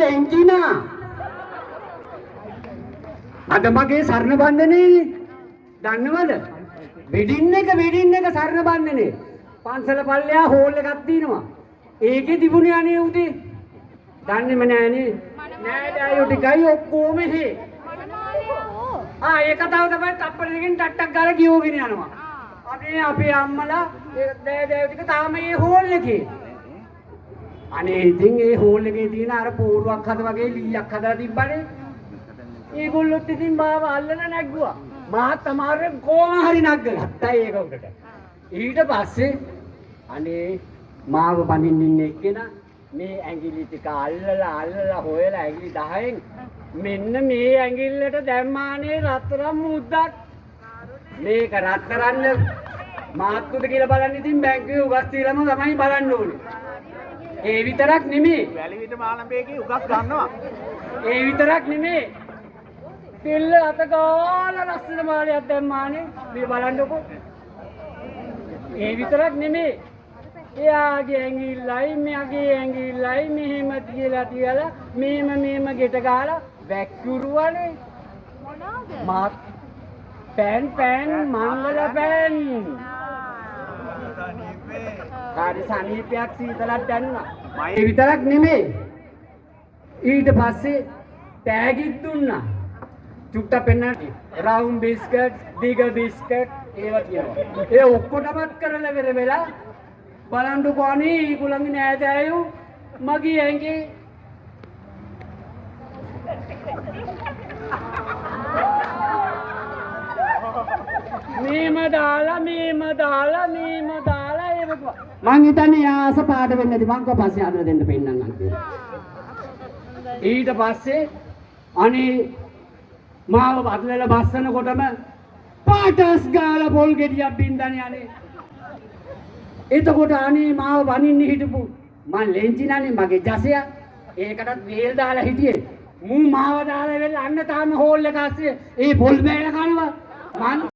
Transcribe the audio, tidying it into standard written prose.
ලෙන්ජිනා. අද මගේ සරණ බන්ධනේ දන්නවද? වෙඩින් එක සරණ බන්ධනේ. පන්සල පල්ලෙහා හෝල් එකක් තියෙනවා. ඒකේ තිබුණේ අනේ උදේ. දන්නේම නෑනේ. නෑදෑයෝ ටිකයි ඔක්කොම එහෙ. ඒ කතාව තමයි තප්පර දෙකකින් ටට්ටක් ගාලා ගියෝගෙන යනවා. අනේ අපේ අම්මලා ඒ දෑදෑයෝ ටික තාම මේ හෝල් එකේ. අනේ ඉතින් ඒ හෝල් එකේ තියෙන අර පෝරුවක් හද වගේ ලීයක් හදලා තිබ්බනේ. ඒගොල්ලොත් ඉතින් මාව අල්ලලා නැග්ගුවා. මාත් අමාරුවෙන් කොහොම හරි නැග්ගලා ඒක උඩට. ඊට පස්සේ අනේ මාව බඳින්න ඉන්න එක්කෙනා මේ ඇඟිලි ටික අල්ලලා හොයලා ඇඟිලි 10න් මෙන්න මේ ඇඟිල්ලට දැම්මානේ රත්තරන් මුද්දක්. මේක රත්තරන් මාත්තුද කියලා බලන්න ඉතින් බැංකුවේ උගස් තියලාම තමයි බලන්න ඕනේ. ඒ විතරක් නෙමෙයි. වැලිවිට මාළඹේකේ උගස් ගන්නවා. ඒ විතරක් නෙමෙයි. පිල්ල අත ගාලා ලස්සන මාලයක් දැම්මානේ. මේ බලන්නකෝ. ඒ විතරක් නෙමෙයි. එයාගේ ඇඟිල්ලයි මෙයාගේ ඇඟිල්ලයි මෙහෙම තියලා මෙහෙම ගෙට ගාලා වැක්කුරුවනේ. මොනවාද? පෑන් මංගල පෑන්. කාරි සනීපයක් සීතලක් දැනුණා. ඒ විතරක් නෙමෙයි. ඊට පස්සේ තෑගිත් දුන්නා. චුට්ට පෙන්නන්න රවුන්ඩ් බිස්කට්, දිග බිස්කට් ඒවා කියනවා. ඒ ඔක්කොටමත් කරලා වෙලා බලන්නකෝ අනේ ඊගොල්ලන්ගේ නෑදෑයෝ මගේ ඇඟේ මේම දාලා ඒක මං හිතන්නේ ආස පාට වෙන්නේ නැති මං කෝ පස්සේ හදලා දෙන්න පෙන්නන්නම් කියලා. ඊට පස්සේ අනේ මාව බදලලා බස්සනකොටම පාටස් ගාලා පොල් ගෙඩියක් බින්දන්නේ අනේ. එතකොට අනේ මාව බනින්න හිටපු මං ලෙන්චිනානේ මගේ ජසයා ඒකටත් වේල් දාලා හිටියේ. මූ මාව දාලා වෙලා අන්න තාම හෝල් එක ඇස්සේ ඒ පොල් බෑල කනවා. මං